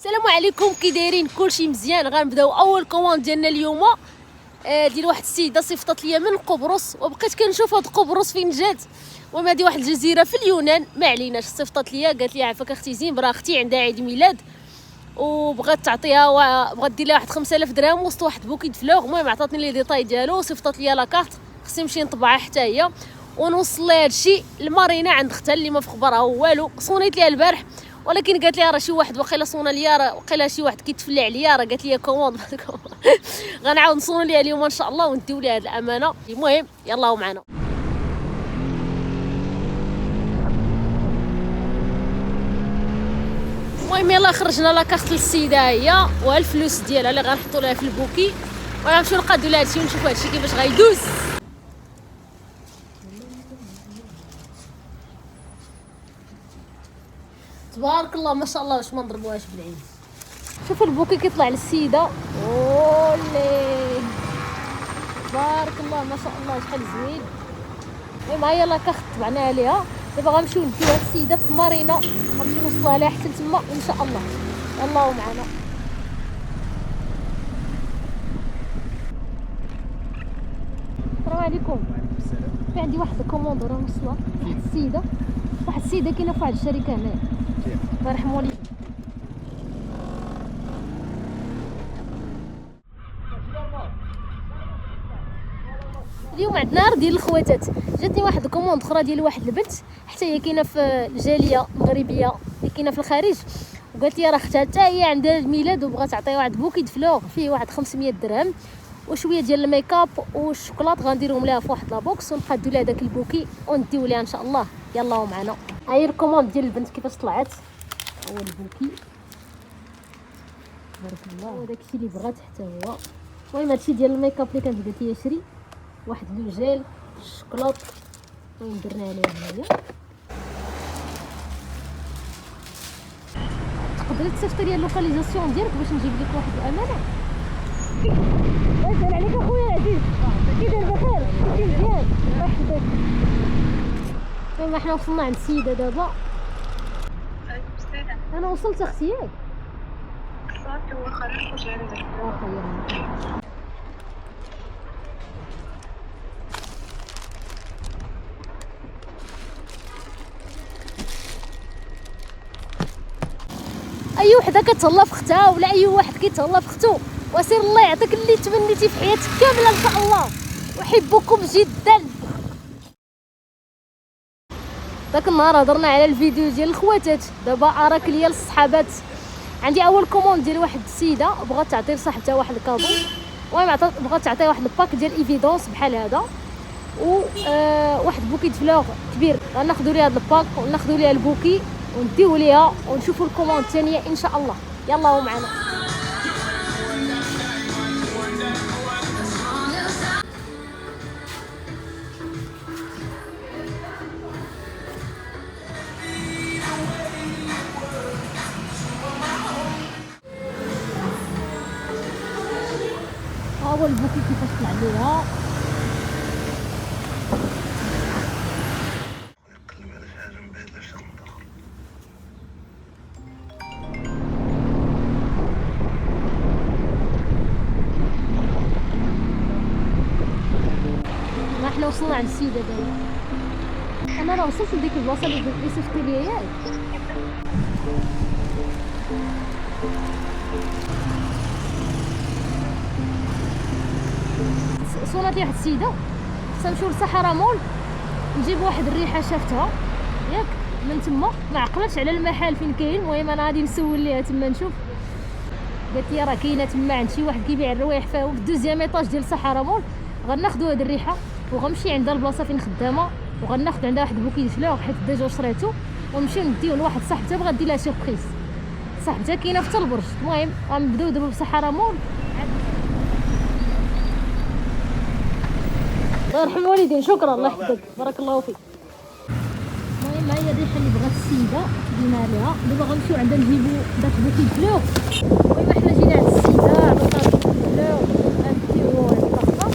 السلام عليكم، كي دايرين؟ كلشي مزيان. غنبداو اول كوموند ديالنا اليوم ديال واحد السيده صيفطت ليا من قبرص، وبقيت كنشوف هاد قبرص فين جات. المهم هادي واحد الجزيره في اليونان، ما عليناش. صيفطت ليا قالت لي عافاك اختي زين، اختي عندها عيد ميلاد وبغات تعطيها بغات دير لها واحد 5000 درهم وسط واحد بوكيت فلوغ. المهم عطاتني لي ديتاي ديالو وصيفطت ليا لاكارت، خصني نمشي نطبعها حتى هي ونوصل لها هادشي لمارينا عند اختها اللي ما في خبرها والو. صونيت ليها البارح ولكن قالت لي راه شي واحد واقيلا صونا ليا، راه واقيلا شي واحد كيتفلى عليا، راه قالت لي كوموند غنعاود نصون ليها اليوم ان شاء الله ونديو ليها هاد الامانه. المهم يلاه معنا. المهم يلاه خرجنا لاكارت للسيده هي والفلوس ديالها اللي غنحطوا لها في البوكي، وغنمشيو نقادو لها هادشي ونشوفوا هادشي كيفاش غيدوز. تبارك الله ما شاء الله، واش ما نضربوهاش بالعين. شوفوا البوكي كيطلع للسيده، اولي تبارك الله ما شاء الله شحال زوين. المهم هاهي لاكارت طبعناها عليها، دابا غنمشيو نديوها للسيده في مارينا، غنمشيو نوصلوها لها حتى تما ان شاء الله. يلاه معنا. السلام عليكم. في عندي واحد الكوموند راه وصله واحد السيده كاينه في واحد الشركه هنايا، الله يرحم والديك. اليوم عندنا نهار ديال الخواتات، جاتني واحد الكوموند اخرى ديال واحد البنت حتى هي كاينه في الجاليه المغربيه اللي كاينه في الخارج، وقالت لي راه اختها حتى هي عندها الميلاد وبغات تعطيها واحد بوكيت فلوغ فيه واحد 500 درهم وشويه ديال الميكاب والشوكولات، غنديرهم لها في واحد لابوكس ونقادو لها داك البوكي ونديو لها ان شاء الله. يلاه معنا. هاهي الكوموند ديال البنت كيفاش طلعت، هو البوكي تبارك الله، وداك الشيء اللي بغات حتى هو. المهم هادشي ديال الميكاب اللي كانت قالت لي شري واحد لو جيل الشوكولات، المهم درنا عليها هنايا. تقدري تصيفطي لي اللوكاليزاسيون ديالك باش نجيب لك واحد الامانه. الله يسهل عليك اخويا العزيز، كي داير بخير؟ كنتي مزيان؟ الله يحفظك. المهم حنا وصلنا عند السيده دابا. انا وصلت اختي ياك صافي، هو خرج وجا لك واخا. اي وحده كتهلا في اختها ولا اي واحد كيتهلا في اختو، وسير الله يعطيك اللي تمنيتي في حياتك كامله ان شاء الله، احبكم جدا. داك النهار هضرنا على الفيديو ديال الخواتات، دابا اراك ليا الصحابات. عندي اول كوموند ديال واحد السيده بغات تعطي لصاحبتها واحد الكادو، المهم بغات تعطي واحد الباك ديال ايفيدونس بحال هذا و واحد بوكيت فلوغ كبير. غناخذوا ليها هذا الباك وناخذوا ليها البوكي ونديو ليها ونشوفوا الكوموند الثانيه ان شاء الله. يلا معنا. ها هو البوكي كيفاش طلع ليها. احنا وصلنا عند السيده دابا. انا راه وصلت لديك البلاصه اللي صيفطتي ليا ياك. صونات واحد السيده خصنا نمشيو للصحراء مول نجيب واحد الريحه شافتها ياك من تما، ما عقلتش على المحل فين كاين. المهم انا غادي نسول ليها تما نشوف، قالت لي راه كاينه تما عند شي واحد كيبيع الروايح في الدوزيام ايطاج ديال الصحراء مول. غناخذوا هاد الريحه وغنمشي عندها البلاصه فين خدامه وغناخذ عندها واحد بوكي فلوغ حيت ديجا شريتو، ونمشيو نديو لواحد صاحبتها بغات دير لها سوربريز. صاحبتها كاينه في البرج. المهم غنبداو دابا بالصحراء مول. الله يرحم والدين. شكرا الله يحفظك بارك الله فيك. المهم هاهي الريحه اللي بغات السيده دينا ليها. دابا غنمشيو عندها نجيبو داك بوكي فلوغ. المهم حنا جينا عند السيده عطاتنا الفلوغ غنديرو الطاقه.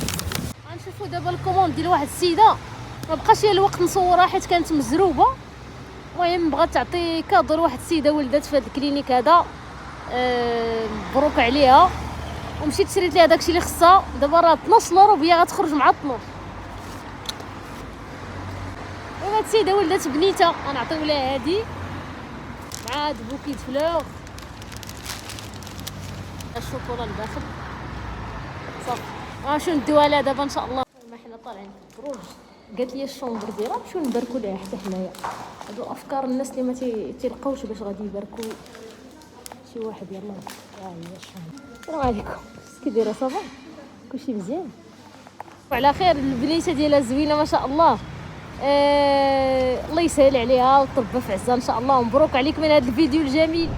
غنشوفو دابا الكوموند ديال واحد السيده ما بقاش ليا الوقت نصورها حيت كانت مزروبه. المهم بغات تعطي كادو لواحد السيده ولدت في هذا الكلينيك هذا، مبروك عليها. ومشيت شريت ليها داكشي اللي خصها. دابا راه 12 يورو وهي غتخرج مع 12. هاد السيده ولدات بنيته غنعطيو لها هادي مع هاد بوكيت فلور الشوكولا لداخل صافي. غنمشيو ندوها لها دابا ان شاء الله. ما حنا طالعين في البروج قالت لي الشومبر ديالها نمشيو نباركو ليها حتى حنايا. هادو افكار الناس اللي ما تيلقاوش باش غادي يباركو شي واحد. يلاه ها هي الشومبر. السلام عليكم. كي دايره صافا كلشي مزيان وعلى خير. البنيته ديالها زوينه ما شاء الله. الله يسهل عليها وتربى في عزها ان شاء الله. ومبروك عليك من هذا الفيديو الجميل.